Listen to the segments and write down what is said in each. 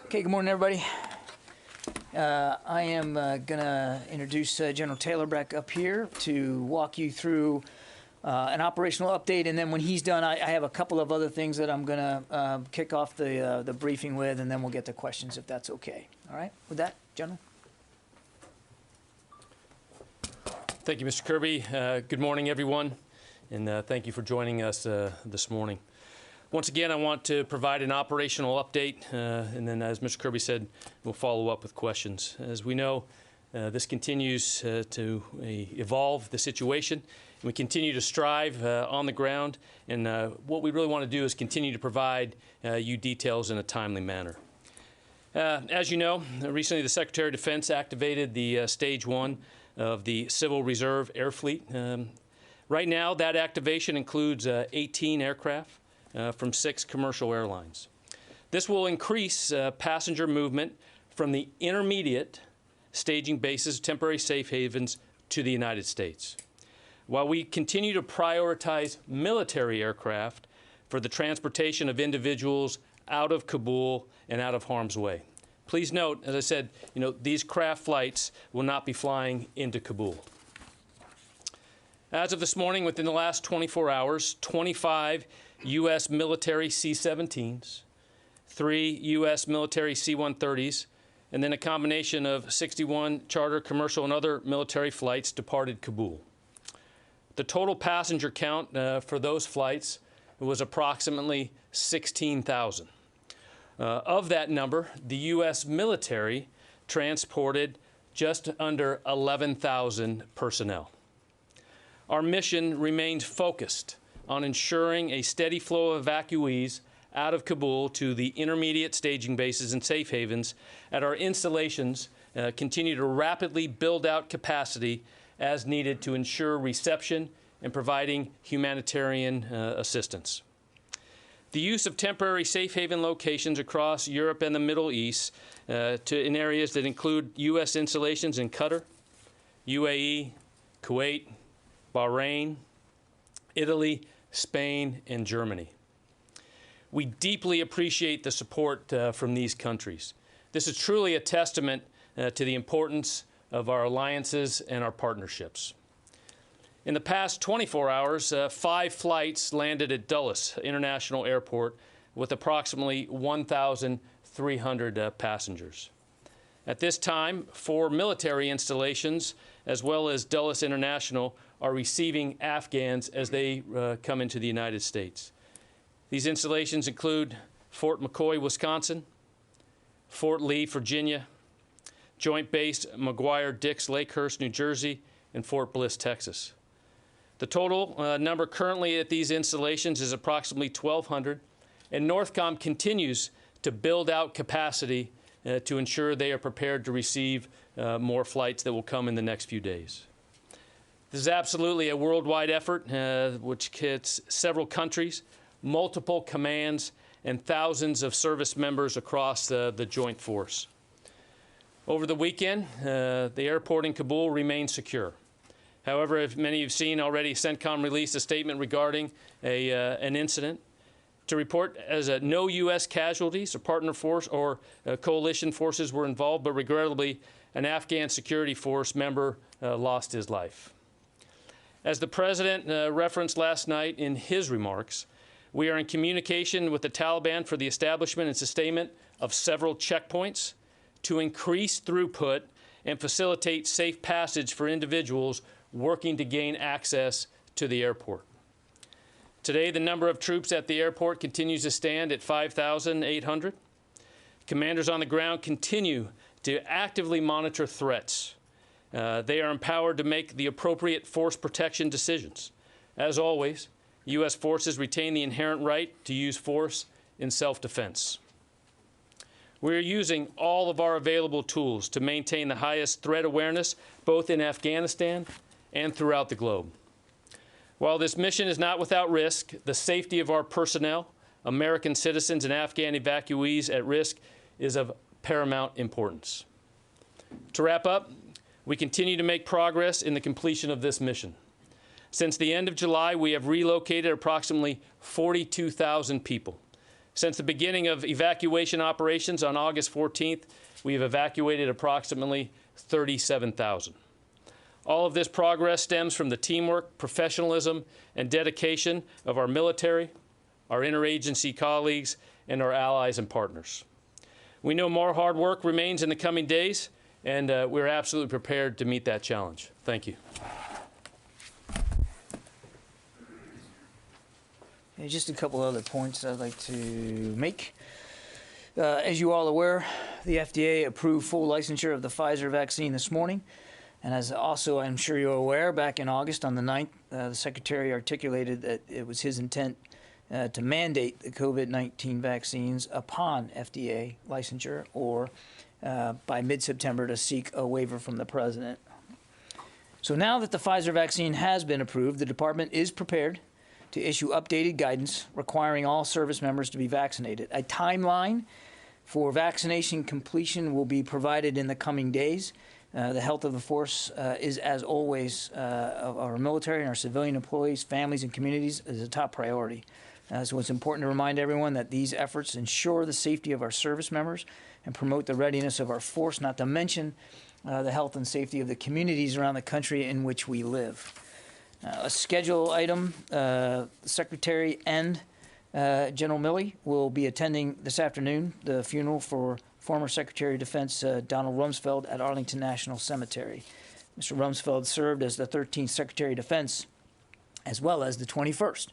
Okay, good morning, everybody. I am going to introduce General Taylor back up here to walk you through an operational update, and then when he's done, I have a couple of other things that I'm going to kick off the briefing with, and then we'll get to questions if that's okay. All right, with that, General. Thank you, Mr. Kirby. Good morning, everyone, and thank you for joining us this morning. Once again, I want to provide an operational update, and then, as Mr. Kirby said, we'll follow up with questions. As we know, this continues to evolve the situation, and we continue to strive on the ground, and what we really want to do is continue to provide you details in a timely manner. As you know, recently the Secretary of Defense activated the Stage 1 of the Civil Reserve Air Fleet. Right now, that activation includes 18 aircraft from 6 commercial airlines. This will increase passenger movement from the intermediate staging bases, temporary safe havens, to the United States, while we continue to prioritize military aircraft for the transportation of individuals out of Kabul and out of harm's way. Please note, as I said, these craft flights will not be flying into Kabul. As of this morning, within the last 24 hours, 25 U.S. military C-17s, 3 U.S. military C-130s, and then a combination of 61 charter, commercial, and other military flights departed Kabul. The total passenger count for those flights was approximately 16,000. Of that number, the U.S. military transported just under 11,000 personnel. Our mission remains focused on ensuring a steady flow of evacuees out of Kabul to the intermediate staging bases and safe havens at our installations, continue to rapidly build out capacity as needed to ensure reception and providing humanitarian assistance. The use of temporary safe haven locations across Europe and the Middle East in areas that include U.S. installations in Qatar, UAE, Kuwait, Bahrain, Italy, Spain, and Germany. We deeply appreciate the support from these countries. This is truly a testament to the importance of our alliances and our partnerships. In the past 24 hours, 5 flights landed at Dulles International Airport with approximately 1,300 passengers. At this time, 4 military installations, as well as Dulles International, are receiving Afghans as they come into the United States. These installations include Fort McCoy, Wisconsin, Fort Lee, Virginia, Joint Base McGuire-Dix, Lakehurst, New Jersey, and Fort Bliss, Texas. The total number currently at these installations is approximately 1,200, and Northcom continues to build out capacity to ensure they are prepared to receive more flights that will come in the next few days. This is absolutely a worldwide effort which hits several countries, multiple commands, and thousands of service members across the joint force. Over the weekend, the airport in Kabul remained secure. However, as many have seen already, CENTCOM released a statement regarding an incident to report as no U.S. casualties or partner force or coalition forces were involved, but regrettably, an Afghan security force member lost his life. As the President referenced last night in his remarks, we are in communication with the Taliban for the establishment and sustainment of several checkpoints to increase throughput and facilitate safe passage for individuals working to gain access to the airport. Today, the number of troops at the airport continues to stand at 5,800. Commanders on the ground continue to actively monitor threats. They are empowered to make the appropriate force protection decisions. As always, U.S. forces retain the inherent right to use force in self-defense. We are using all of our available tools to maintain the highest threat awareness, both in Afghanistan and throughout the globe. While this mission is not without risk, the safety of our personnel, American citizens, and Afghan evacuees at risk is of paramount importance. To wrap up, we continue to make progress in the completion of this mission. Since the end of July, we have relocated approximately 42,000 people. Since the beginning of evacuation operations on August 14th, we have evacuated approximately 37,000. All of this progress stems from the teamwork, professionalism, and dedication of our military, our interagency colleagues, and our allies and partners. We know more hard work remains in the coming days, and we're absolutely prepared to meet that challenge. Thank you. Just a couple other points I'd like to make. As you all are aware, the FDA approved full licensure of the Pfizer vaccine this morning. And as also I'm sure you're aware, back in August on the 9th, the Secretary articulated that it was his intent to mandate the COVID-19 vaccines upon FDA licensure or by mid-September to seek a waiver from the President. So now that the Pfizer vaccine has been approved, the Department is prepared to issue updated guidance requiring all service members to be vaccinated. A timeline for vaccination completion will be provided in the coming days. The health of the force is, as always, of our military and our civilian employees, families, and communities is a top priority. So it's important to remind everyone that these efforts ensure the safety of our service members and promote the readiness of our force, not to mention the health and safety of the communities around the country in which we live. A schedule item, the Secretary and General Milley will be attending this afternoon the funeral for former Secretary of Defense Donald Rumsfeld at Arlington National Cemetery. Mr. Rumsfeld served as the 13th Secretary of Defense as well as the 21st.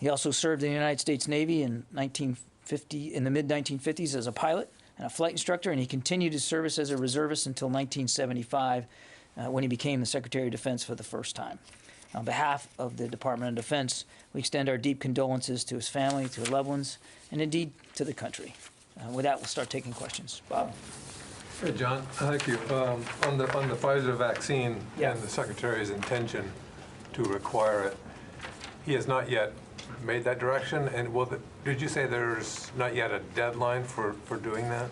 He also served in the United States Navy in the mid-1950s as a pilot and a flight instructor, and he continued his service as a reservist until 1975 when he became the Secretary of Defense for the first time. On behalf of the Department of Defense, we extend our deep condolences to his family, to his loved ones, and indeed to the country. With that, we'll start taking questions. Bob. Hey, John. Thank you. On the Pfizer vaccine Yeah. and the Secretary's intention to require it, he has not yet made that direction. And did you say there's not yet a deadline for doing that?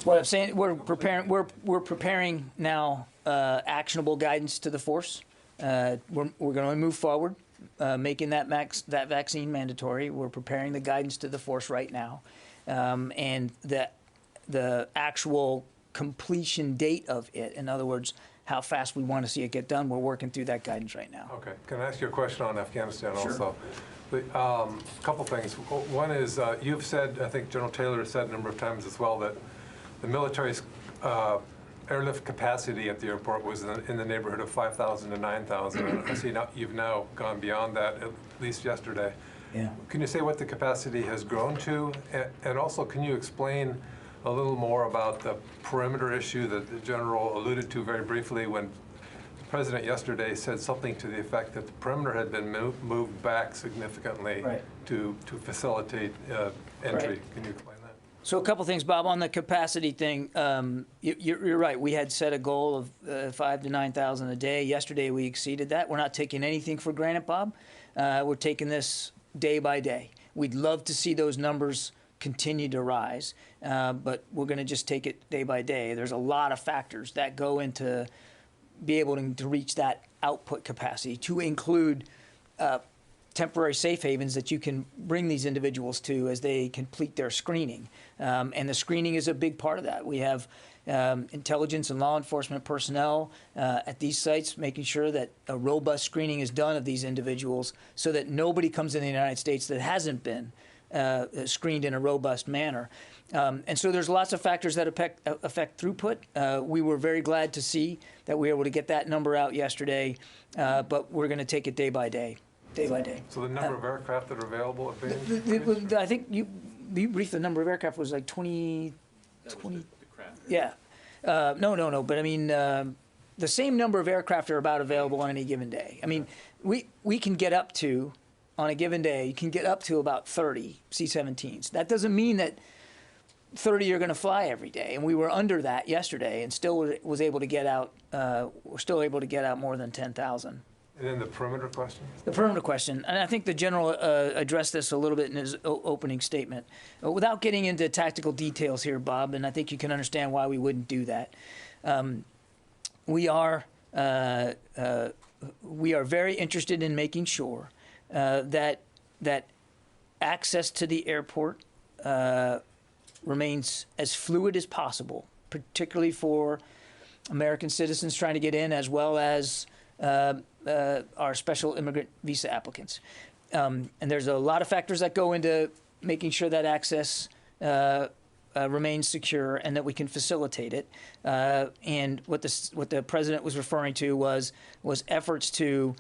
What I'm saying, we're preparing now actionable guidance to the force. We're going to move forward, making that vaccine mandatory. We're preparing the guidance to the force right now, and the actual completion date of it. In other words, how fast we want to see it get done. We're working through that guidance right now. Okay. Can I ask you a question on Afghanistan Sure. also? A couple things. One is you've said, I think General Taylor has said a number of times as well, that the military's airlift capacity at the airport was in the neighborhood of 5,000 to 9,000. And I see now you've now gone beyond that, at least yesterday. Yeah. Can you say what the capacity has grown to? And also, can you explain a little more about the perimeter issue that the General alluded to very briefly when the President yesterday said something to the effect that the perimeter had been moved back significantly to facilitate entry? Right. Can you explain that? So a couple things, Bob, on the capacity thing. You're right. We had set a goal of 5,000 to 9,000 a day. Yesterday, we exceeded that. We're not taking anything for granted, Bob. We're taking this day by day. We'd love to see those numbers continue to rise, but we're going to just take it day by day. There's a lot of factors that go into be able to reach that output capacity, to include temporary safe havens that you can bring these individuals to as they complete their screening. And the screening is a big part of that. We have intelligence and law enforcement personnel at these sites making sure that a robust screening is done of these individuals so that nobody comes in the United States that hasn't been screened in a robust manner. And so there's lots of factors that affect throughput. We were very glad to see that we were able to get that number out yesterday, but we're going to take it day by day. Day by day. So the number of aircraft that are available at Bing? I think you briefed the number of aircraft was like 20. Yeah. No. But I mean, the same number of aircraft are about available on any given day. I mean, we can get up to, on a given day, you can get up to about 30 C-17s. That doesn't mean that 30 are going to fly every day. And we were under that yesterday and still was able to get out, we're still able to get out more than 10,000. And then the perimeter question? The perimeter question, and I think the General addressed this a little bit in his opening statement. Without getting into tactical details here, Bob, and I think you can understand why we wouldn't do that. We are very interested in making sure that access to the airport remains as fluid as possible, particularly for American citizens trying to get in, as well as our special immigrant visa applicants. And there's a lot of factors that go into making sure that access remains secure and that we can facilitate it. And what the president was referring to was efforts to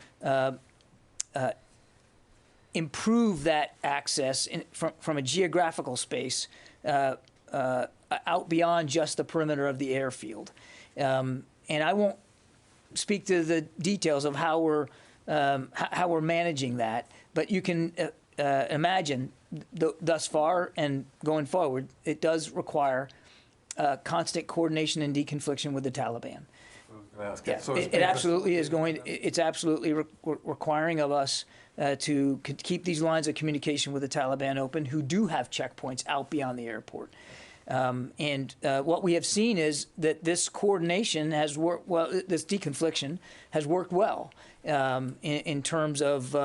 improve that access from a geographical space out beyond just the perimeter of the airfield. And I won't speak to the details of how we're managing that, but you can imagine thus far and going forward, it does require constant coordination and deconfliction with the Taliban. Yeah, it absolutely is going. It's absolutely requiring of us to keep these lines of communication with the Taliban open, who do have checkpoints out beyond the airport. And what we have seen is that this coordination has worked well. This deconfliction has worked well in terms of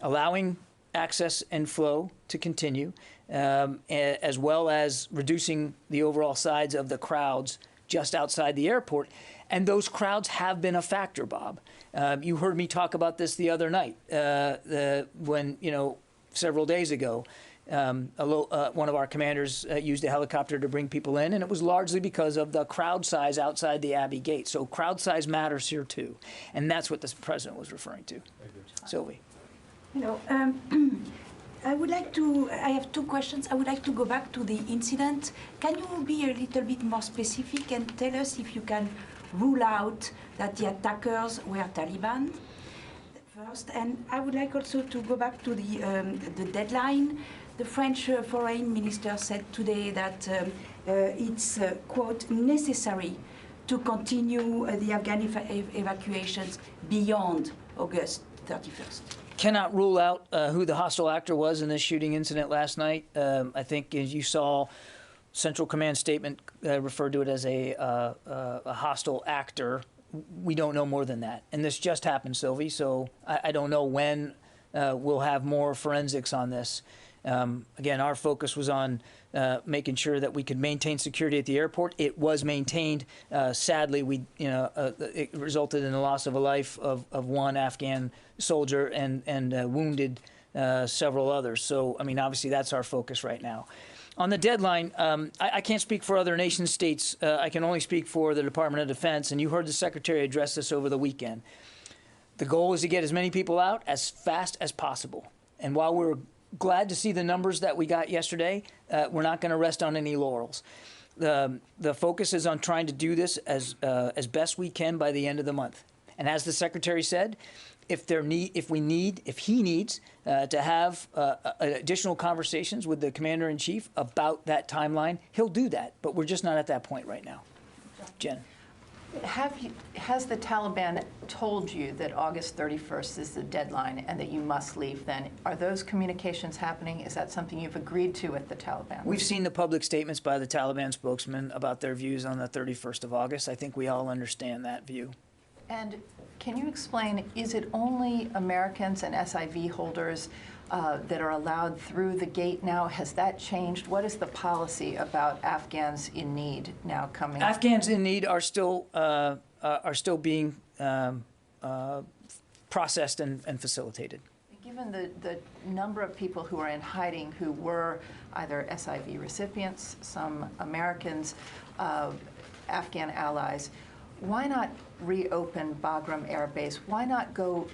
allowing access and flow to continue, as well as reducing the overall size of the crowds just outside the airport. And those crowds have been a factor, Bob. You heard me talk about this the other night when, several days ago, one of our commanders used a helicopter to bring people in, and it was largely because of the crowd size outside the Abbey Gate. So crowd size matters here, too. And that's what the president was referring to. Sylvie. I have two questions. I would like to go back to the incident. Can you be a little bit more specific and tell us if you can rule out that the attackers were Taliban first? And I would like also to go back to the deadline. The French foreign minister said today that it's, quote, necessary to continue the Afghan evacuations beyond August 31st. Cannot rule out who the hostile actor was in this shooting incident last night. I think, as you saw, Central Command statement referred to it as a hostile actor. We don't know more than that. And this just happened, Sylvie, so I don't know when we'll have more forensics on this. Again, our focus was on making sure that we could maintain security at the airport. It was maintained. Sadly, it resulted in the loss of a life of one Afghan soldier and wounded several others. So, I mean, obviously, that's our focus right now. On the deadline, I can't speak for other nation states. I can only speak for the Department of Defense, and you heard the Secretary address this over the weekend. The goal is to get as many people out as fast as possible. And while we're glad to see the numbers that we got yesterday, we're not going to rest on any laurels. The focus is on trying to do this as best we can by the end of the month. And as the Secretary said, if he needs to have additional conversations with the Commander-in-Chief about that timeline, he'll do that. But we're just not at that point right now. Jen. Has the Taliban told you that August 31st is the deadline and that you must leave then? Are those communications happening? Is that something you've agreed to with the Taliban? We've seen the public statements by the Taliban spokesman about their views on the 31st of August. I think we all understand that view. And can you explain, is it only Americans and SIV holders that are allowed through the gate now? Has that changed? What is the policy about Afghans in need now coming? Afghans in need are still being processed and facilitated. Given the number of people who are in hiding who were either SIV recipients, some Americans, Afghan allies, why not reopen Bagram Air Base? Why not go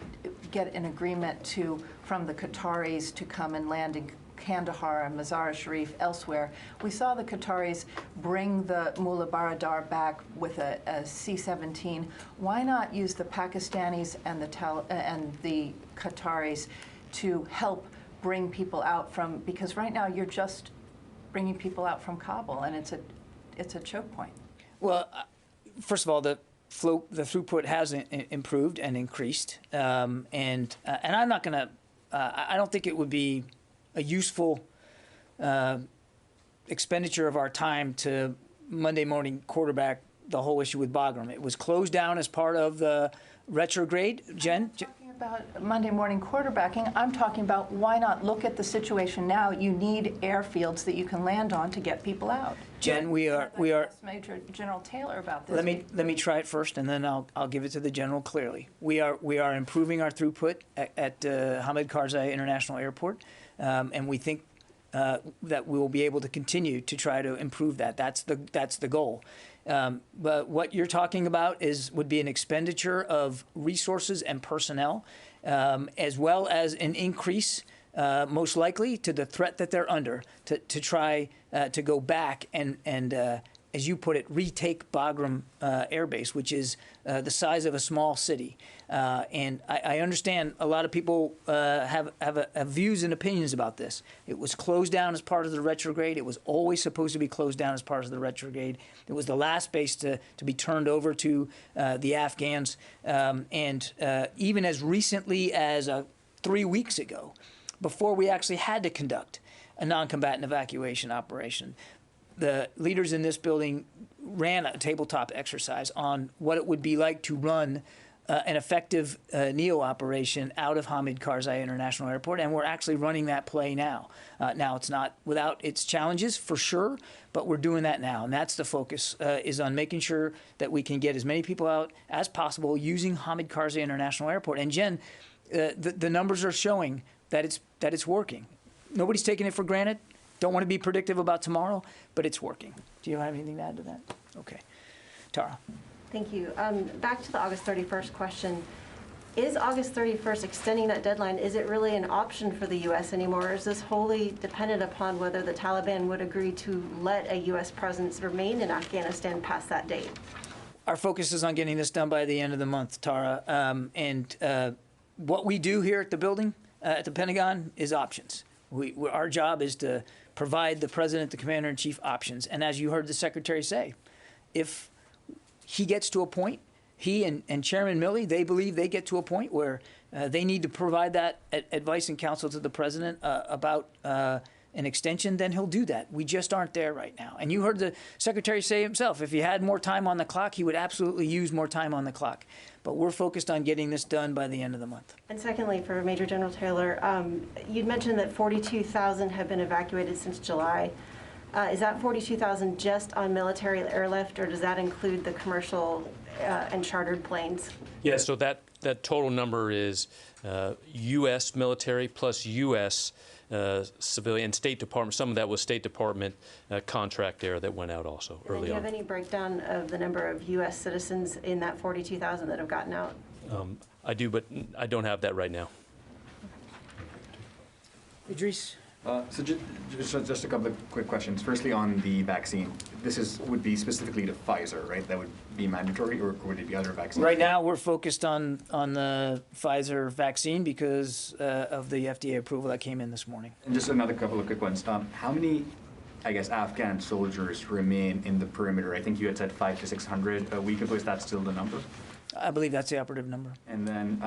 get an agreement from the Qataris to come and land in Kandahar and Mazar-e-Sharif, elsewhere? We saw the Qataris bring the Mullah Baradar back with a C-17. Why not use the Pakistanis and the Qataris to help bring people out from, because right now you're just bringing people out from Kabul, and it's a choke point. Well, first of all, the throughput has improved and increased, and I'm not going to. I don't think it would be a useful expenditure of our time to Monday morning quarterback the whole issue with Bagram. It was closed down as part of the retrograde. Jen? about Monday morning quarterbacking. I'm talking about why not look at the situation now. You need airfields that you can land on to get people out. Jen, we are. Ask Major General Taylor about this. Let me try it first, and then I'll give it to the general clearly. We are improving our throughput at Hamid Karzai International Airport, and we think that we will be able to continue to try to improve that. That's the goal. But what you're talking about would be an expenditure of resources and personnel, as well as an increase, most likely, to the threat that they're under to try to go back and as you put it, retake Bagram Air Base, which is the size of a small city. And I understand a lot of people have views and opinions about this. It was closed down as part of the retrograde. It was always supposed to be closed down as part of the retrograde. It was the last base to be turned over to the Afghans. And even as recently as 3 weeks ago, before we actually had to conduct a non-combatant evacuation operation, the leaders in this building ran a tabletop exercise on what it would be like to run an effective NEO operation out of Hamid Karzai International Airport, and we're actually running that play now. Now, it's not without its challenges, for sure, but we're doing that now, and that's the focus, is on making sure that we can get as many people out as possible using Hamid Karzai International Airport. And Jen, the numbers are showing that it's working. Nobody's taking it for granted. Don't want to be predictive about tomorrow, but it's working. Do you have anything to add to that? Okay. Tara. Thank you. Back to the August 31st question. Is August 31st extending that deadline, is it really an option for the U.S. anymore, or is this wholly dependent upon whether the Taliban would agree to let a U.S. presence remain in Afghanistan past that date? Our focus is on getting this done by the end of the month, Tara. And what we do here at the building, at the Pentagon, is options. Our job is to provide the president, the commander-in-chief, options. And as you heard the secretary say, if he gets to a point, he and Chairman Milley, they believe they get to a point where they need to provide that advice and counsel to the president about an extension, then he'll do that. We just aren't there right now. And you heard the secretary say himself, if he had more time on the clock, he would absolutely use more time on the clock. But we're focused on getting this done by the end of the month. And secondly, for Major General Taylor, you'd mentioned that 42,000 have been evacuated since July. Is that 42,000 just on military airlift, or does that include the commercial and chartered planes? Yes, so that total number is U.S. military plus U.S. Civilian, State Department. Some of that was State Department contract air that went out also early on. Do you have any breakdown of the number of U.S. citizens in that 42,000 that have gotten out? I do, but I don't have that right now. Idris? So just a couple of quick questions. Firstly, on the vaccine, this would be specifically to Pfizer, right? That would be mandatory, or would it be other vaccines? Right now, we're focused on the Pfizer vaccine because of the FDA approval that came in this morning. And just another couple of quick ones. How many, I guess, Afghan soldiers remain in the perimeter? I think you had said 500 to 600 a week ago. Is that still the number? I believe that's the operative number. And then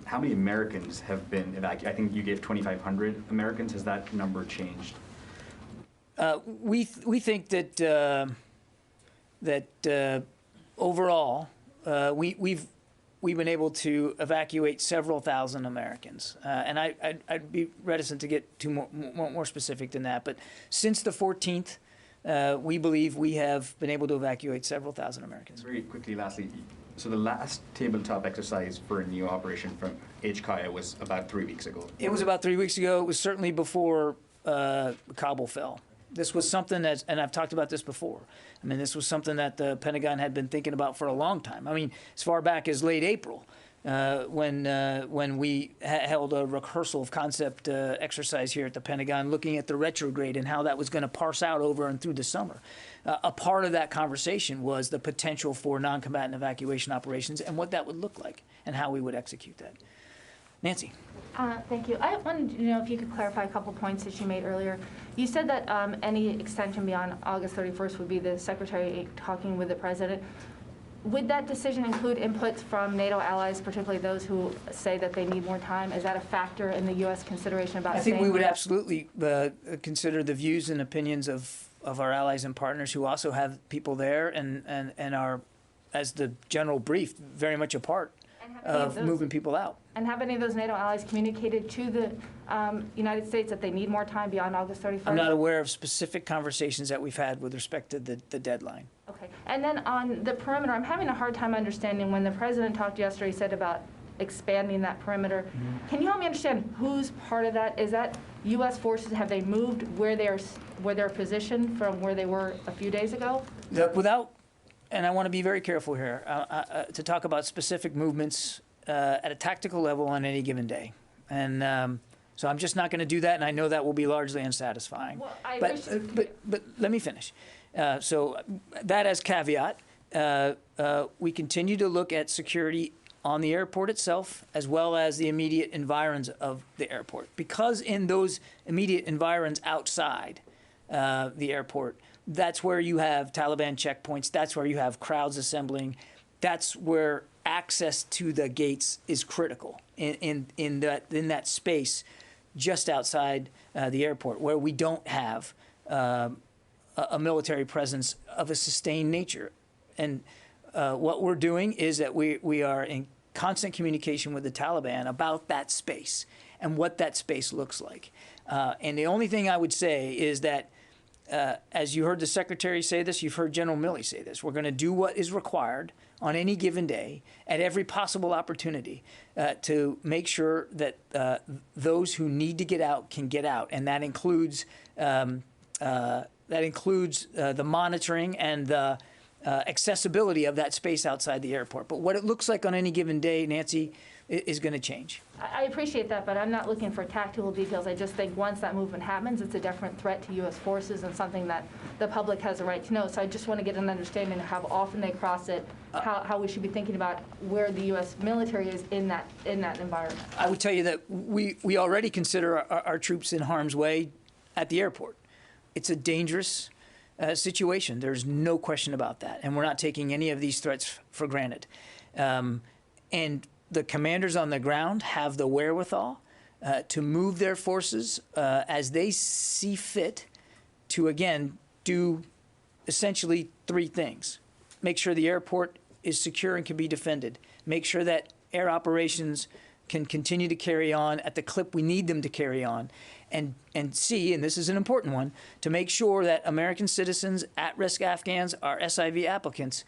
how many Americans have been evacuated? I think you gave 2,500 Americans. Has that number changed? We think that overall we've been able to evacuate several thousand Americans, and I'd be reticent to get more specific than that. But since the 14th, we believe we have been able to evacuate several thousand Americans. Very quickly, lastly. So the last tabletop exercise for a NEO operation from HKIA was about 3 weeks ago. It was about 3 weeks ago. It was certainly before Kabul fell. This was something that, and I've talked about this before, I mean, this was something that the Pentagon had been thinking about for a long time. I mean, as far back as late April, when we held a rehearsal of concept exercise here at the Pentagon, looking at the retrograde and how that was going to parse out over and through the summer. A part of that conversation was the potential for non-combatant evacuation operations and what that would look like and how we would execute that. Nancy. Thank you. I wanted to know if you could clarify a couple points that you made earlier. You said that any extension beyond August 31st would be the Secretary talking with the President. Would that decision include inputs from NATO allies, particularly those who say that they need more time? Is that a factor in the U.S. consideration about I think we would absolutely consider the views and opinions of our allies and partners who also have people there and are, as the general brief, very much a part of those- moving people out. And have any of those NATO allies communicated to the United States that they need more time beyond August 31st? I'm not aware of specific conversations that we've had with respect to the deadline. Okay. And then on the perimeter, I'm having a hard time understanding when the president talked yesterday, he said about expanding that perimeter. Can you help me understand who's part of that? Is that U.S. forces? Have they moved where they're positioned from where they were a few days ago? Look, without, and I want to be very careful here to talk about specific movements at a tactical level on any given day. And so I'm just not going to do that, and I know that will be largely unsatisfying. Well, I but let me finish. So that as caveat, we continue to look at security on the airport itself, as well as the immediate environs of the airport. Because in those immediate environs outside the airport, that's where you have Taliban checkpoints, that's where you have crowds assembling, that's where access to the gates is critical in that space just outside the airport, where we don't have a military presence of a sustained nature. And what we're doing is that we are in constant communication with the Taliban about that space and what that space looks like. And the only thing I would say is that, as you heard the Secretary say this, you've heard General Milley say this, we're going to do what is required on any given day at every possible opportunity to make sure that those who need to get out can get out. And that includes the monitoring and the accessibility of that space outside the airport. But what it looks like on any given day, Nancy, is going to change. I appreciate that, but I'm not looking for tactical details. I just think once that movement happens, it's a different threat to U.S. forces and something that the public has a right to know. So I just want to get an understanding of how often they cross it, how we should be thinking about where the U.S. military is in that environment. I would tell you that we already consider our troops in harm's way at the airport. It's a dangerous situation. There's no question about that. And we're not taking any of these threats for granted. And the commanders on the ground have the wherewithal to move their forces as they see fit to, again, do essentially three things. Make sure the airport is secure and can be defended. Make sure that air operations can continue to carry on at the clip we need them to carry on. And C, and this is an important one, to make sure that American citizens, at-risk Afghans, our SIV applicants,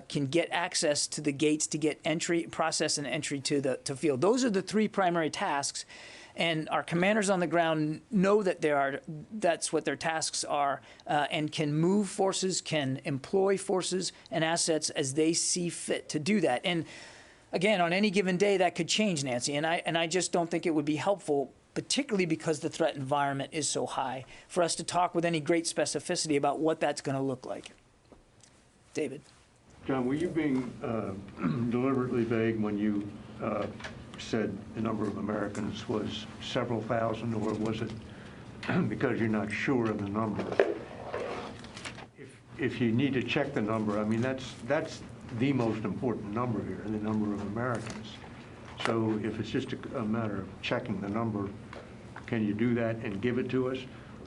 can get access to the gates to get entry, process and entry to field. Those are the three primary tasks, and our commanders on the ground know that that's what their tasks are, and can move forces, can employ forces and assets as they see fit to do that. And again, on any given day, that could change, Nancy, and I just don't think it would be helpful, particularly because the threat environment is so high, for us to talk with any great specificity about what that's going to look like. David. John, were you being deliberately vague when you said the number of Americans was several thousand, or was it because you're not sure of the number? If you need to check the number, I mean, that's the most important number here, the number of Americans. So if it's just a matter of checking the number, can you do that and give it to us?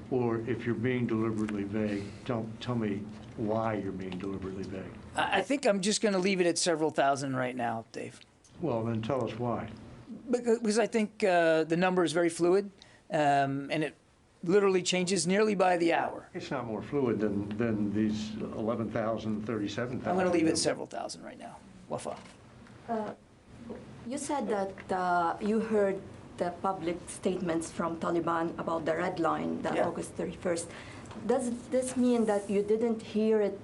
Or if you're being deliberately vague, tell me why you're being deliberately vague. I think I'm just going to leave it at several thousand right now, Dave. Well, then tell us why. Because I think the number is very fluid, and it literally changes nearly by the hour. It's not more fluid than these 11,000, 37,000. I'm going to leave it at several thousand right now. Wafa. You said that you heard the public statements from Taliban about the red line, the August 31st. Does this mean that you didn't hear it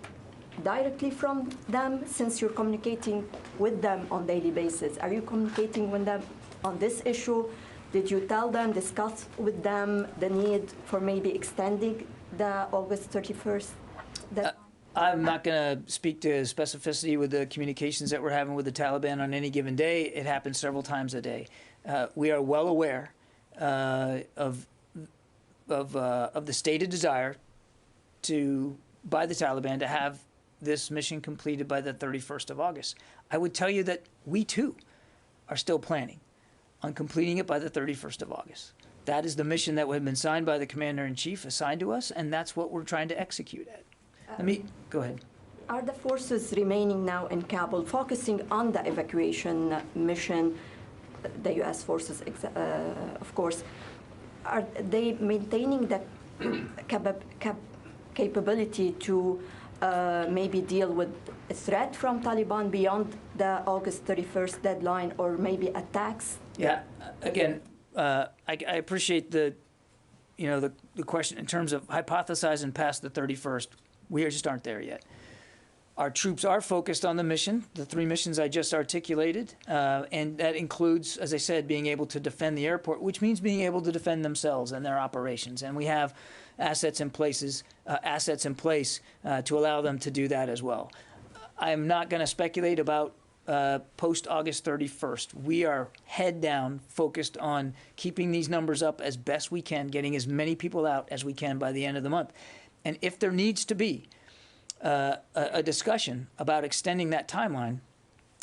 directly from them since you're communicating with them on a daily basis? Are you communicating with them on this issue? Did you tell them, discuss with them the need for maybe extending the August 31st deadline? I'm not going to speak to specificity with the communications that we're having with the Taliban on any given day. It happens several times a day. We are well aware of the stated desire by the Taliban to have this mission completed by the 31st of August. I would tell you that we, too, are still planning on completing it by the 31st of August. That is the mission that had been signed by the Commander-in-Chief, assigned to us, and that's what we're trying to execute at. Let me, go ahead. Are the forces remaining now in Kabul focusing on the evacuation mission, the U.S. forces, of course, are they maintaining the capability to maybe deal with a threat from Taliban beyond the August 31st deadline, or maybe attacks? Yeah, again, I appreciate the question in terms of hypothesizing past the 31st. We just aren't there yet. Our troops are focused on the mission, the 3 missions I just articulated, and that includes, as I said, being able to defend the airport, which means being able to defend themselves and their operations. And we have assets in place to allow them to do that as well. I'm not going to speculate about post-August 31st. We are head down, focused on keeping these numbers up as best we can, getting as many people out as we can by the end of the month. And if there needs to be a discussion about extending that timeline,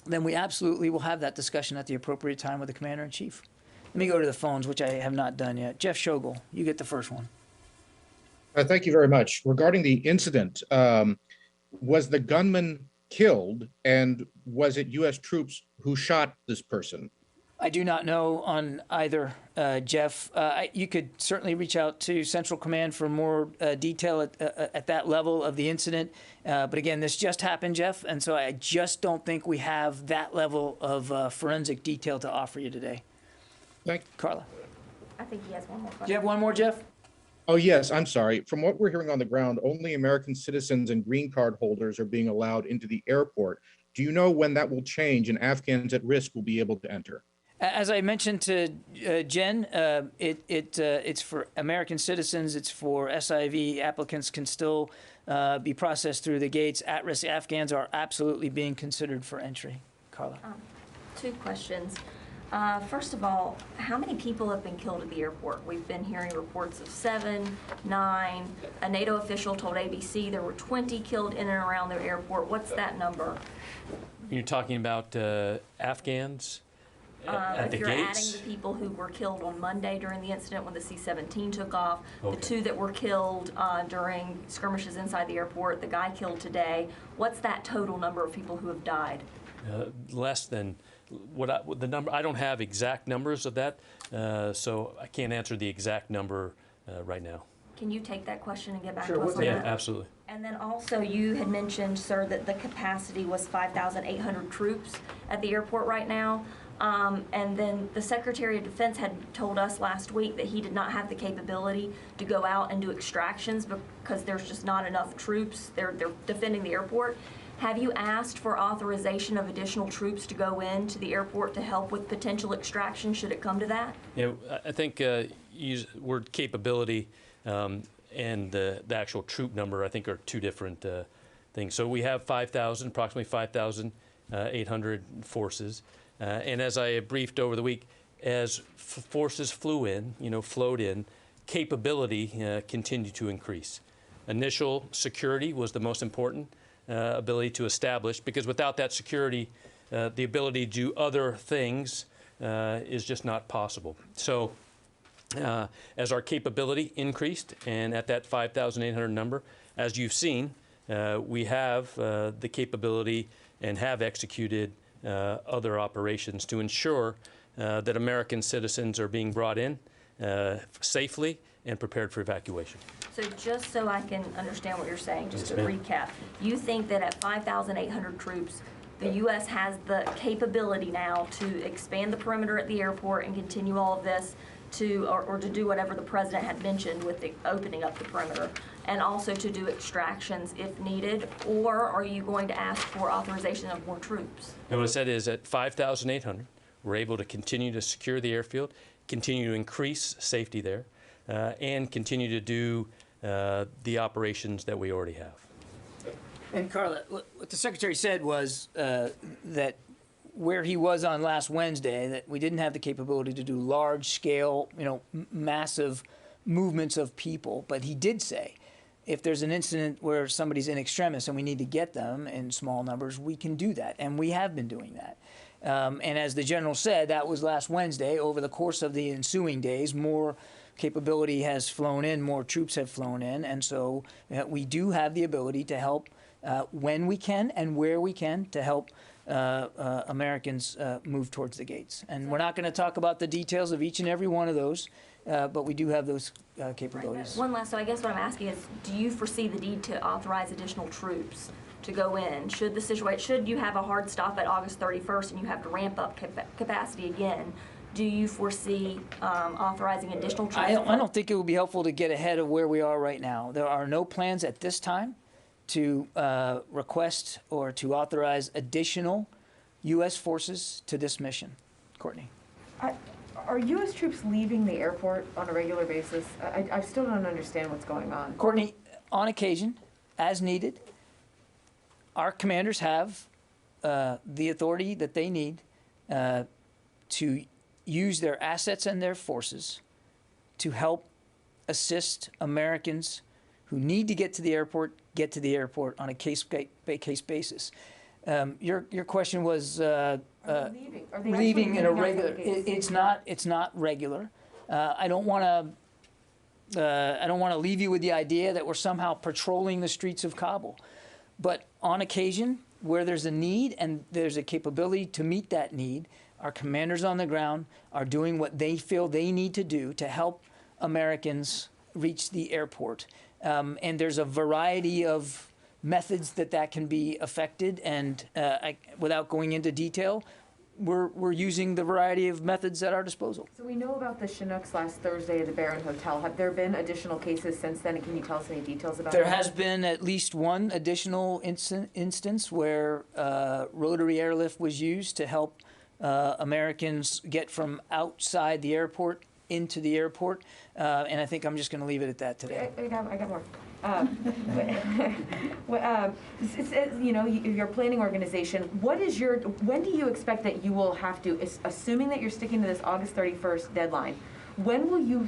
then we absolutely will have that discussion at the appropriate time with the Commander-in-Chief. Let me go to the phones, which I have not done yet. Jeff Schogel, you get the first one. Thank you very much. Regarding the incident, was the gunman killed, and was it U.S. troops who shot this person? I do not know on either, Jeff. You could certainly reach out to Central Command for more detail at that level of the incident. But again, this just happened, Jeff, and so I just don't think we have that level of forensic detail to offer you today. Thank you. Carla. I think he has one more question. Do you have one more, Jeff? Oh, yes, I'm sorry. From what we're hearing on the ground, only American citizens and green card holders are being allowed into the airport. Do you know when that will change and Afghans at risk will be able to enter? As I mentioned to Jen, it's for American citizens. It's for SIV applicants can still be processed through the gates. At-risk Afghans are absolutely being considered for entry. Carla. 2 questions. First of all, how many people have been killed at the airport? We've been hearing reports of 7, 9. A NATO official told ABC there were 20 killed in and around their airport. What's that number? You're talking about Afghans? At the if you're gates? adding the people who were killed on Monday during the incident when the C-17 took off, Okay. the 2 that were killed during skirmishes inside the airport, the guy killed today, what's that total number of people who have died? Less than the number. I don't have exact numbers of that, so I can't answer the exact number right now. Can you take that question and get back Sure, to us on Yeah, that? absolutely. And then also you had mentioned, sir, that the capacity was 5,800 troops at the airport right now. And then the Secretary of Defense had told us last week that he did not have the capability to go out and do extractions because there's just not enough troops. They're defending the airport. Have you asked for authorization of additional troops to go into the airport to help with potential extraction should it come to that? Yeah, I think use the word capability and the actual troop number, I think, are 2 different things. So we have approximately 5,800 forces. And as I briefed over the week, as forces flowed in, capability continued to increase. Initial security was the most important ability to establish, because without that security, the ability to do other things is just not possible. So as our capability increased, and at that 5,800 number, as you've seen, we have the capability and have executed other operations to ensure that American citizens are being brought in safely and prepared for evacuation. So just so I can understand what you're saying, just Yes, to ma'am. recap, you think that at 5,800 troops, the U.S. has the capability now to expand the perimeter at the airport and continue all of this or to do whatever the President had mentioned with the opening up the perimeter, and also to do extractions if needed, or are you going to ask for authorization of more troops? And what I said is at 5,800, we're able to continue to secure the airfield, continue to increase safety there, and continue to do the operations that we already have. And Carla, what the Secretary said was that where he was on last Wednesday, that we didn't have the capability to do large-scale, massive movements of people. But he did say, if there's an incident where somebody's in extremis and we need to get them in small numbers, we can do that. And we have been doing that. And as the General said, that was last Wednesday. Over the course of the ensuing days, more capability has flown in, more troops have flown in. And so we do have the ability to help when we can and where we can to help Americans move towards the gates. And we're not going to talk about the details of each and every one of those, but we do have those capabilities. One last, so I guess what I'm asking is, do you foresee the need to authorize additional troops to go in? Should the situation, should you have a hard stop at August 31st and you have to ramp up capacity again, do you foresee authorizing additional troops? I don't think it would be helpful to get ahead of where we are right now. There are no plans at this time to request or to authorize additional U.S. forces to this mission. Courtney. Are U.S. troops leaving the airport on a regular basis? I still don't understand what's going on. Courtney, on occasion, as needed, our commanders have the authority that they need to use their assets and their forces to help assist Americans who need to get to the airport on a case-by-case basis. Your question was leaving in a regular. It's not regular. I don't want to leave you with the idea that we're somehow patrolling the streets of Kabul, but on occasion, where there's a need and there's a capability to meet that need, our commanders on the ground are doing what they feel they need to do to help Americans reach the airport. And there's a variety of methods that can be affected. And without going into detail, we're using the variety of methods at our disposal. So we know about the Chinooks last Thursday at the Barron Hotel. Have there been additional cases since then? And can you tell us any details about There that? has been at least one additional instance where rotary airlift was used to help Americans get from outside the airport into the airport, and I think I'm just going to leave it at that today. I got more. You know, your planning organization, when do you expect that you will have to, assuming that you're sticking to this August 31st deadline, when will you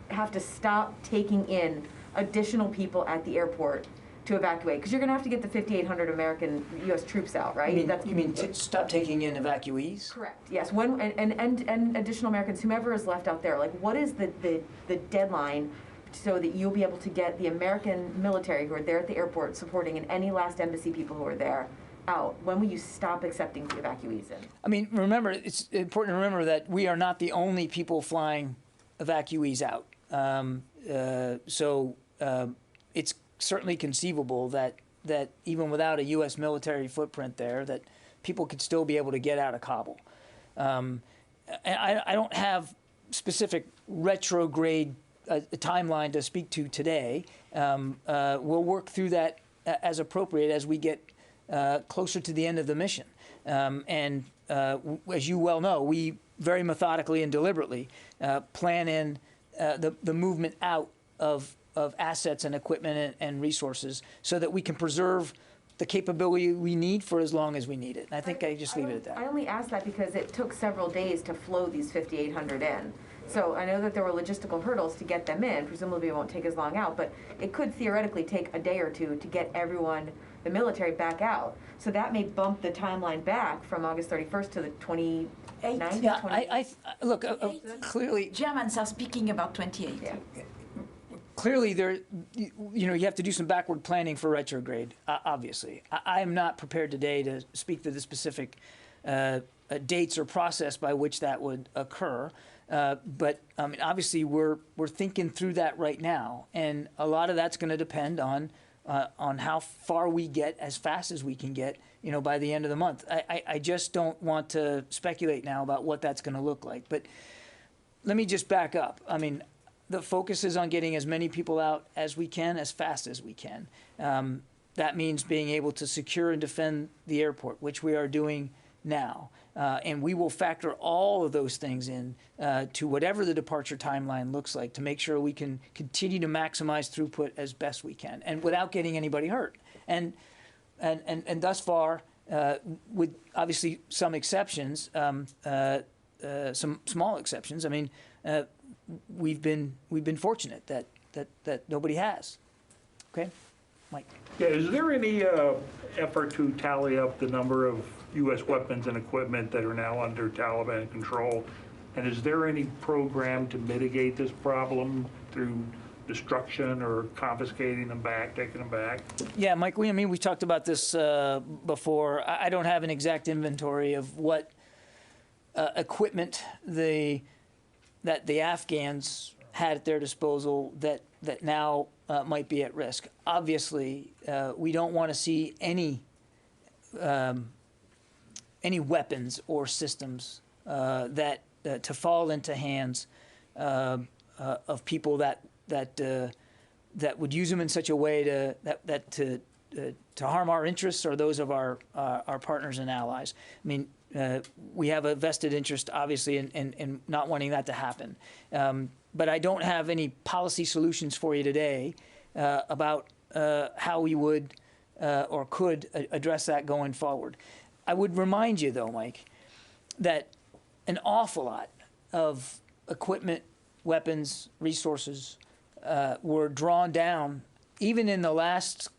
have to stop taking in additional people at the airport to evacuate? Because you're going to have to get the 5,800 American U.S. troops out, right? You mean stop taking in evacuees? Correct. Yes. When and additional Americans, whomever is left out there, like what is the deadline so that you'll be able to get the American military who are there at the airport supporting and any last embassy people who are there out? When will you stop accepting the evacuees in? I mean, remember, it's important to remember that we are not the only people flying evacuees out. It's certainly conceivable that even without a U.S. military footprint there, that people could still be able to get out of Kabul. And I don't have specific retrograde timeline to speak to today. We'll work through that as appropriate as we get closer to the end of the mission. As you well know, we very methodically and deliberately plan in the movement out of assets and equipment and resources so that we can preserve the capability we need for as long as we need it. And I think I just leave it at that. I only asked that because it took several days to flow these 5,800 in. So I know that there were logistical hurdles to get them in. Presumably it won't take as long out, but it could theoretically take a day or two to get everyone, the military, back out. So that may bump the timeline back from August 31st to the 29th. Yeah, look, clearly Germans are speaking about 28. Yeah. Clearly, you have to do some backward planning for retrograde, obviously. I am not prepared today to speak to the specific dates or process by which that would occur. But I mean, obviously, we're thinking through that right now, and a lot of that's going to depend on how far we get as fast as we can get, by the end of the month. I just don't want to speculate now about what that's going to look like. But let me just back up. I mean, the focus is on getting as many people out as we can, as fast as we can. That means being able to secure and defend the airport, which we are doing now. And we will factor all of those things in to whatever the departure timeline looks like to make sure we can continue to maximize throughput as best we can and without getting anybody hurt. And thus far, with obviously some exceptions, some small exceptions, I mean, we've been fortunate that nobody has. Okay, Mike. Yeah, is there any effort to tally up the number of U.S. weapons and equipment that are now under Taliban control? And is there any program to mitigate this problem through destruction or confiscating them back, taking them back? Yeah, Mike, we talked about this before. I don't have an exact inventory of what equipment that the Afghans had at their disposal that now might be at risk. Obviously, we don't want to see any weapons or systems that to fall into hands of people that would use them in such a way to harm our interests or those of our partners and allies. I mean, we have a vested interest, obviously, in not wanting that to happen. But I don't have any policy solutions for you today about how we would or could address that going forward. I would remind you, though, Mike, that an awful lot of equipment, weapons, resources were drawn down even in the last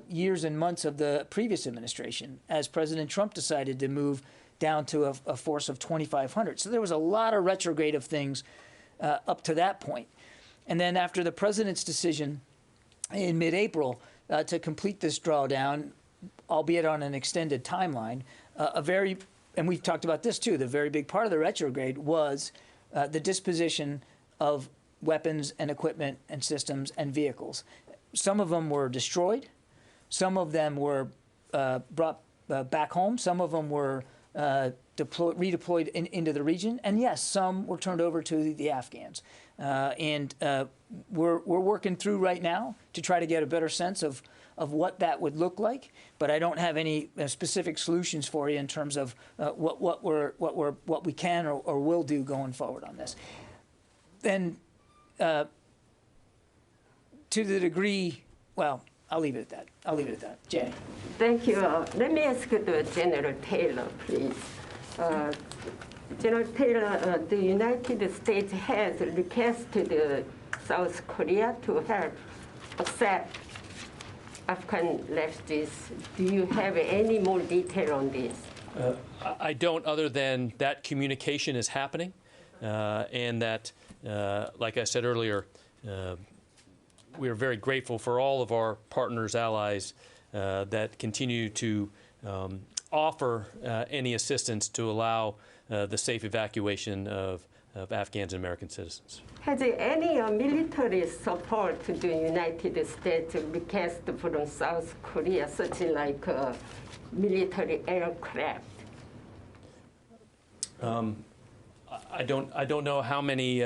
years and months of the previous administration, as President Trump decided to move down to a force of 2,500. So there was a lot of retrograde of things up to that point. And then after the president's decision in mid-April to complete this drawdown, albeit on an extended timeline, and we've talked about this too, the very big part of the retrograde was the disposition of weapons and equipment and systems and vehicles. Some of them were destroyed. Some of them were brought back home. Some of them were redeployed into the region. And yes, some were turned over to the Afghans. We're working through right now to try to get a better sense of what that would look like. But I don't have any specific solutions for you in terms of what we can or will do going forward on this. Then, to the degree, well, I'll leave it at that. Jenny. Thank you. Let me ask the General Taylor, please. General Taylor, the United States has requested South Korea to help accept Afghan refugees. Do you have any more detail on this? I don't, other than that communication is happening, and that, like I said earlier, we are very grateful for all of our partners, allies, that continue to offer any assistance to allow the safe evacuation of Afghans and American citizens. Has any military support to the United States request from South Korea, such like military aircraft? I don't know how many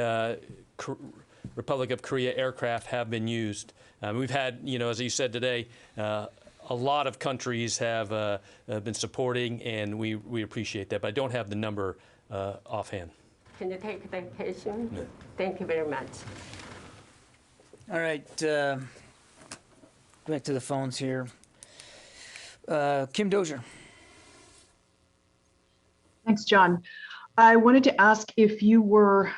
Republic of Korea aircraft have been used. We've had, as you said today, a lot of countries have been supporting, and we appreciate that. But I don't have the number offhand. Can you take that question? No. Thank you very much. All right. Back to the phones here. Kim Dozier. Thanks, John. I wanted to ask if you were,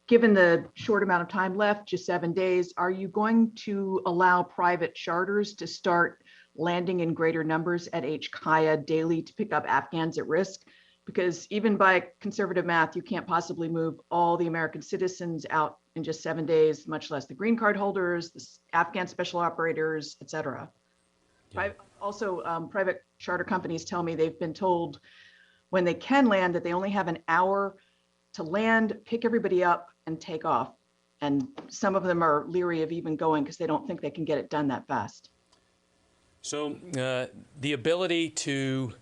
given the short amount of time left, just 7 days, are you going to allow private charters to start landing in greater numbers at HKIA daily to pick up Afghans at risk? Because even by conservative math, you can't possibly move all the American citizens out in just 7 days, much less the green card holders, the Afghan special operators, et cetera. Yeah. Also, private charter companies tell me they've been told when they can land that they only have an hour to land, pick everybody up, and take off. And some of them are leery of even going because they don't think they can get it done that fast. So the ability to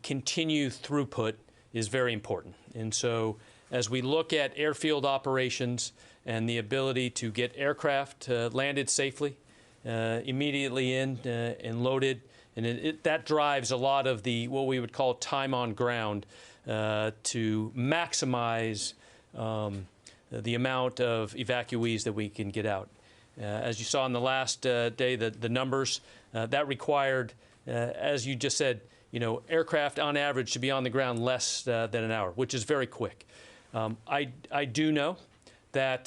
continue throughput is very important. And so as we look at airfield operations and the ability to get aircraft landed safely, immediately in and loaded, and that drives a lot of the what we would call time on ground to maximize the amount of evacuees that we can get out. As you saw in the last day, the numbers, that required, as you just said, aircraft on average to be on the ground less than an hour, which is very quick. I do know that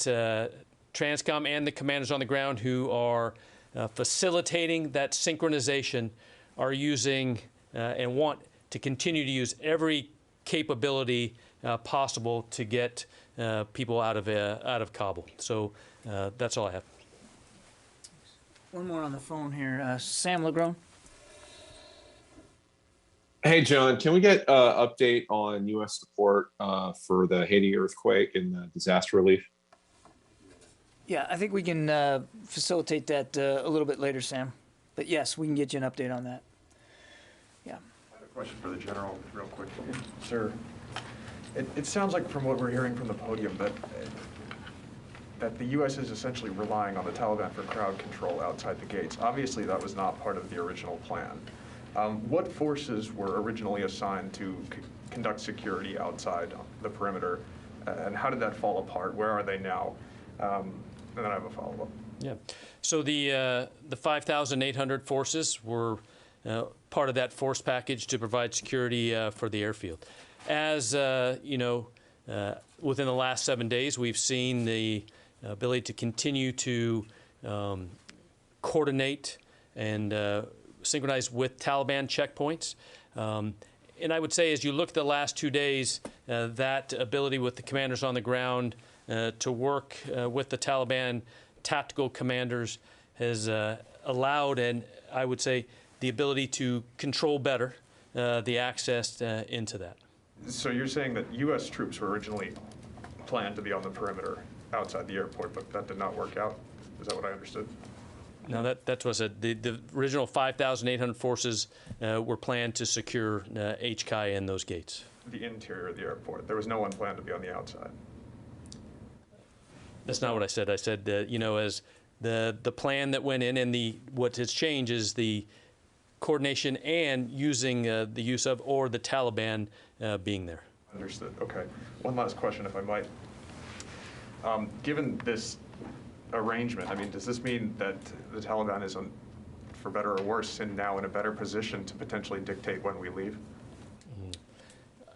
TRANSCOM and the commanders on the ground who are facilitating that synchronization are using and want to continue to use every capability possible to get people out of Kabul. So that's all I have. one more on the phone here. Sam Legrone. Hey, John, can we get an update on U.S. support for the Haiti earthquake and the disaster relief? Yeah, I think we can facilitate that a little bit later, Sam. But yes, we can get you an update on that. Yeah. I have a question for the general, real quick. Sir, it sounds like from what we're hearing from the podium that the U.S. is essentially relying on the Taliban for crowd control outside the gates. Obviously, that was not part of the original plan. What forces were originally assigned to conduct security outside the perimeter, and how did that fall apart? Where are they now? And then I have a follow-up. Yeah. So the 5,800 forces were part of that force package to provide security for the airfield. As you know, within the last 7 days, we've seen the ability to continue to coordinate and synchronize with Taliban checkpoints. And I would say as you look at the last 2 days, that ability with the commanders on the ground to work with the Taliban tactical commanders has allowed, and I would say, the ability to control better the access into that. So you're saying that U.S. troops were originally planned to be on the perimeter outside the airport, but that did not work out? Is that what I understood? No, that's what I said. The original 5,800 forces were planned to secure HKI and those gates. The interior of the airport. There was no one planned to be on the outside. That's not what I said. I said, you know, as the plan that went in, and what has changed is the coordination and using the use of or the Taliban being there. Understood. Okay. One last question, if I might. Given this arrangement, I mean, does this mean that the Taliban is, for better or worse, now in a better position to potentially dictate when we leave?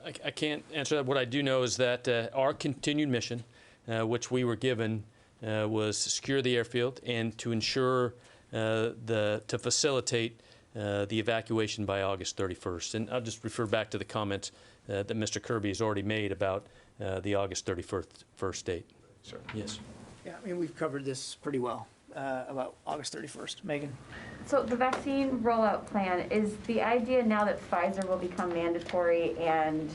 I can't answer that. What I do know is that our continued mission, which we were given, was to secure the airfield and to ensure to facilitate the evacuation by August 31st. And I'll just refer back to the comments that Mr. Kirby has already made about the August 31st date. Sure. Yes. Yeah, I mean, we've covered this pretty well about August 31st. Megan? So the vaccine rollout plan, is the idea now that Pfizer will become mandatory and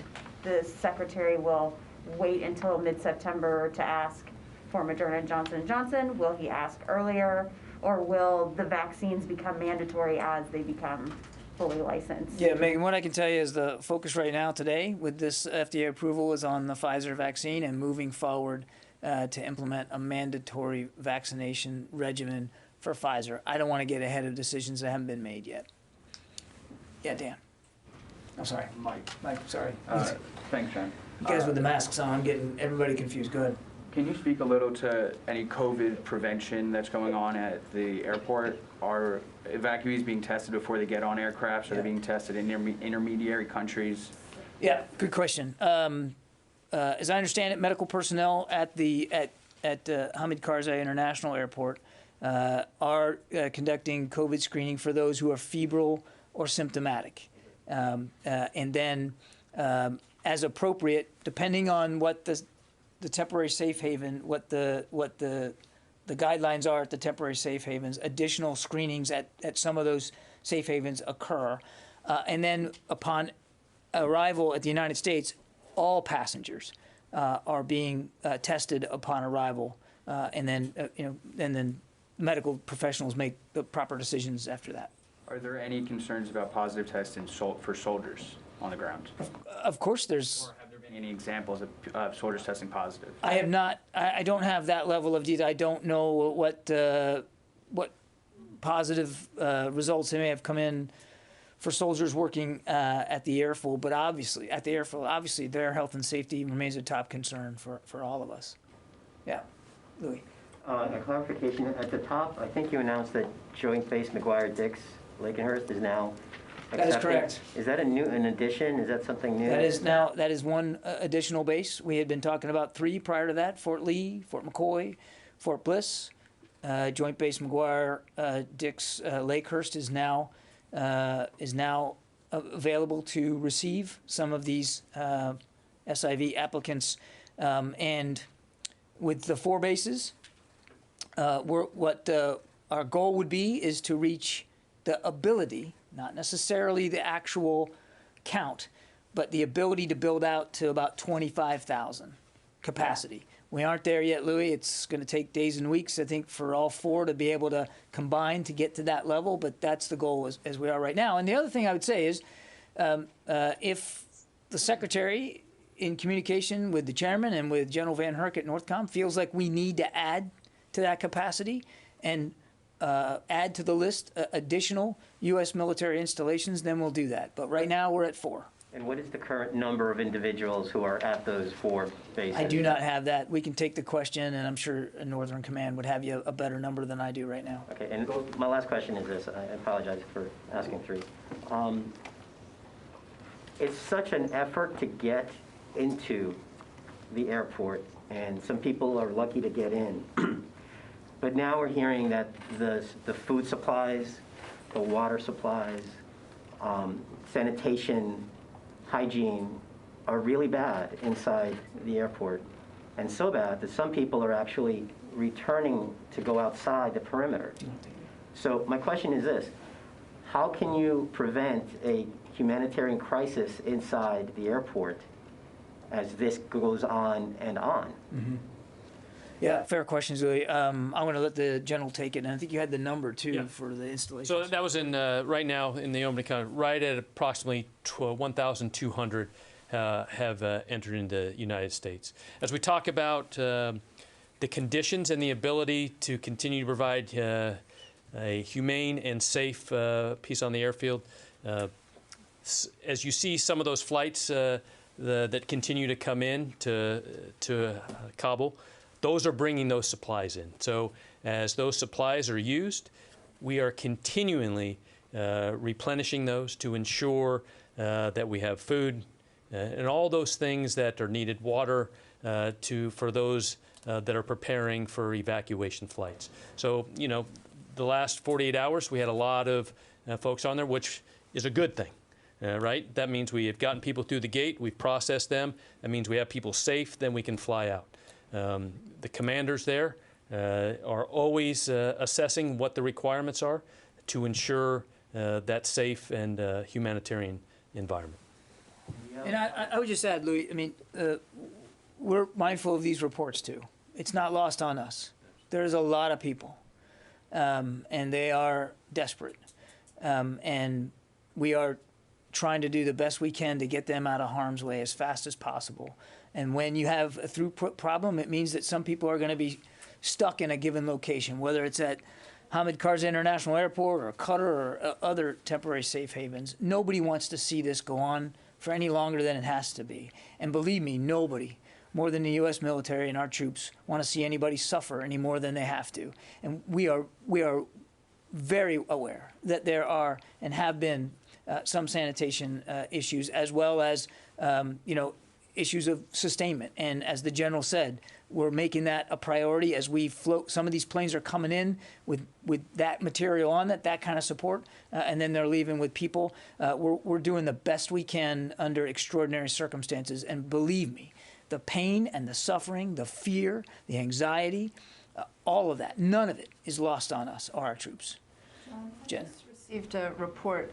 the secretary will wait until mid-September to ask for Moderna and Johnson & Johnson? Will he ask earlier? Or will the vaccines become mandatory as they become fully licensed? Yeah, Megan, what I can tell you is the focus right now today with this FDA approval is on the Pfizer vaccine and moving forward to implement a mandatory vaccination regimen for Pfizer. I don't want to get ahead of decisions that haven't been made yet. Yeah, Dan. I'm sorry. Mike, sorry. Thanks, John. You guys with the masks on, I'm getting everybody confused. Go ahead. Can you speak a little to any COVID prevention that's going on at the airport? Are evacuees being tested before they get on aircraft? Are they being tested in intermediary countries? Yeah, good question. As I understand it, medical personnel at Hamid Karzai International Airport are conducting COVID screening for those who are febrile or symptomatic, and then, as appropriate, depending on what the temporary safe haven, what the guidelines are at the temporary safe havens, additional screenings at some of those safe havens occur, and then upon arrival at the United States, all passengers are being tested upon arrival, and then and then medical professionals make the proper decisions after that. Are there any concerns about positive testing for soldiers on the ground? Of course, there's. Or have there been any examples of soldiers testing positive? I have not. I don't have that level of detail. I don't know what positive results may have come in for soldiers working at the airfield, but obviously their health and safety remains a top concern for all of us. Yeah, Louis. A clarification at the top. I think you announced that Joint Base McGuire-Dix Lakenhurst is now accepted. That is correct. Is that an addition? Is that something new? That is one additional base. We had been talking about 3 prior to that: Fort Lee, Fort McCoy, Fort Bliss. Joint Base McGuire-Dix Lakehurst is now available to receive some of these SIV applicants, and with the 4 bases, our goal would be is to reach the ability, not necessarily the actual count, but the ability to build out to about 25,000 capacity. We aren't there yet, Louis. It's going to take days and weeks, I think, for all four to be able to combine to get to that level, but that's the goal as we are right now. And the other thing I would say is if the Secretary, in communication with the Chairman and with General Van Herk at Northcom, feels like we need to add to that capacity and add to the list additional U.S. military installations, then we'll do that. But right now, we're at 4. And what is the current number of individuals who are at those 4 bases? I do not have that. We can take the question, and I'm sure Northern Command would have you a better number than I do right now. Okay, and my last question is this. I apologize for asking 3. It's such an effort to get into the airport, and some people are lucky to get in. But now we're hearing that the food supplies, the water supplies, sanitation, hygiene are really bad inside the airport, and so bad that some people are actually returning to go outside the perimeter. So my question is this: how can you prevent a humanitarian crisis inside the airport as this goes on and on? Mm-hmm. Yeah, fair questions, Louis. I'm going to let the general take it, and I think you had the number too for the installation. So that was in right now in the opening count, right at approximately 1,200 have entered into the United States. As we talk about the conditions and the ability to continue to provide a humane and safe piece on the airfield, as you see some of those flights that continue to come in to Kabul, those are bringing those supplies in. So as those supplies are used, we are continually replenishing those to ensure that we have food and all those things that are needed, water for those that are preparing for evacuation flights. So, you know, the last 48 hours, we had a lot of folks on there, which is a good thing. Right? That means we have gotten people through the gate, we've processed them. That means we have people safe, then we can fly out. The commanders there are always assessing what the requirements are to ensure that safe and humanitarian environment. And I would just add, Louis, I mean, we're mindful of these reports too. It's not lost on us. There's a lot of people, and they are desperate. And we are trying to do the best we can to get them out of harm's way as fast as possible. And when you have a throughput problem, it means that some people are going to be stuck in a given location, whether it's at Hamid Karzai International Airport or Qatar or other temporary safe havens. Nobody wants to see this go on for any longer than it has to be. And believe me, nobody, more than the U.S. military and our troops, want to see anybody suffer any more than they have to. And we are very aware that there are and have been some sanitation issues, as well as issues of sustainment. And as the general said, we're making that a priority as we float. Some of these planes are coming in with that material on it, that kind of support, and then they're leaving with people. We're doing the best we can under extraordinary circumstances. And believe me, the pain and the suffering, the fear, the anxiety, all of that, none of it is lost on us or our troops. Jen. Received a report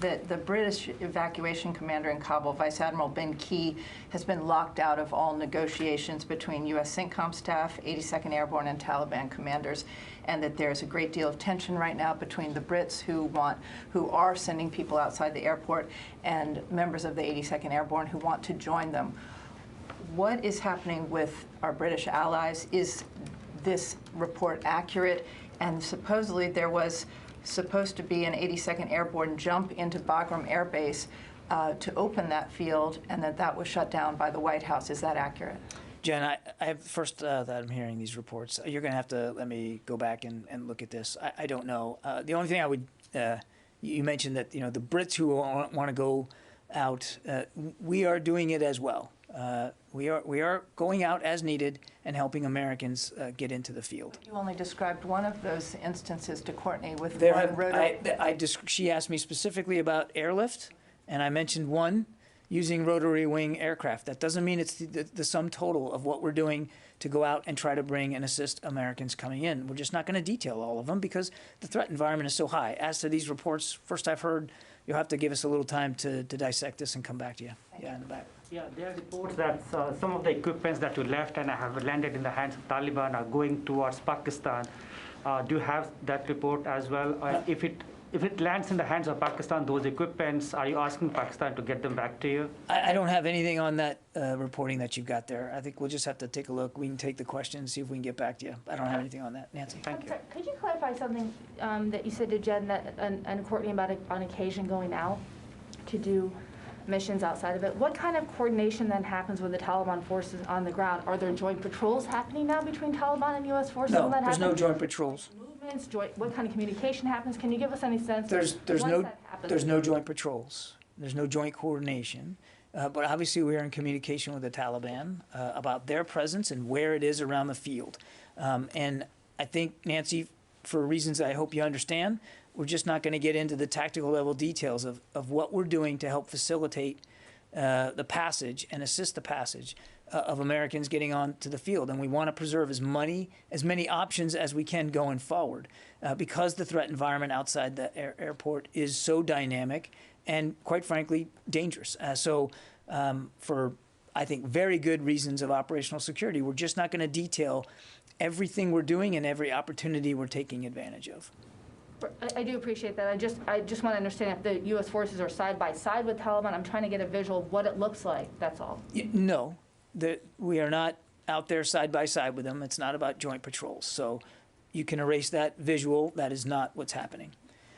that the British evacuation commander in Kabul, Vice Admiral Ben Key, has been locked out of all negotiations between U.S. CENTCOM staff, 82nd Airborne, and Taliban commanders, and that there's a great deal of tension right now between the Brits who are sending people outside the airport and members of the 82nd Airborne who want to join them. What is happening with our British allies? Is this report accurate? And supposedly there was supposed to be an 82nd Airborne jump into Bagram Air Base to open that field, and that was shut down by the White House. Is that accurate? Jen, I have first that I'm hearing these reports. You're going to have to let me go back and look at this. I don't know. The only thing I would, you mentioned that the Brits who want to go out, we are doing it as well. We are going out as needed and helping Americans get into the field. You only described one of those instances to Courtney with she asked me specifically about Airlift, and I mentioned one using rotary wing aircraft. That doesn't mean it's the sum total of what we're doing to go out and try to bring and assist Americans coming in. We're just not going to detail all of them because the threat environment is so high. As to these reports, first I've heard, you'll have to give us a little time to dissect this and come back to you. Yeah, in the back. Yeah, there are reports that some of the equipments that you left and have landed in the hands of Taliban are going towards Pakistan. Do you have that report as well? If it lands in the hands of Pakistan, those equipments, are you asking Pakistan to get them back to you? I don't have anything on that reporting that you've got there. I think we'll just have to take a look. We can take the questions, see if we can get back to you. I don't have anything on that. Nancy? Thank you. Sorry, could you clarify something that you said to Jen and Courtney about on occasion going out to do missions outside of it? What kind of coordination then happens with the Taliban forces on the ground? Are there joint patrols happening now between Taliban and U.S. forces? No, when that there's no happens? joint patrols. Movements, what kind of communication happens? Can you give us any sense? There's There's no joint patrols. There's no joint coordination. But obviously we are in communication with the Taliban about their presence and where it is around the field. And I think, Nancy, for reasons I hope you understand, we're just not going to get into the tactical level details of what we're doing to help facilitate the passage and assist the passage of Americans getting onto the field. And we want to preserve as many options as we can going forward because the threat environment outside the airport is so dynamic and, quite frankly, dangerous. For, I think, very good reasons of operational security, we're just not going to detail everything we're doing and every opportunity we're taking advantage of. I do appreciate that. I just want to understand if the U.S. forces are side by side with Taliban. I'm trying to get a visual of what it looks like. That's all. No, we are not out there side by side with them. It's not about joint patrols. So you can erase that visual. That is not what's happening.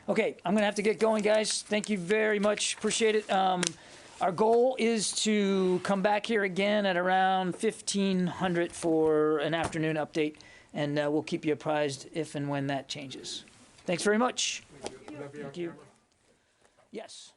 Okay, I'm going to have to get going, guys. Thank you very much. Appreciate it. Our goal is to come back here again at around 1500 for an afternoon update, and we'll keep you apprised if and when that changes. Thank you very much. Thank you. Yes.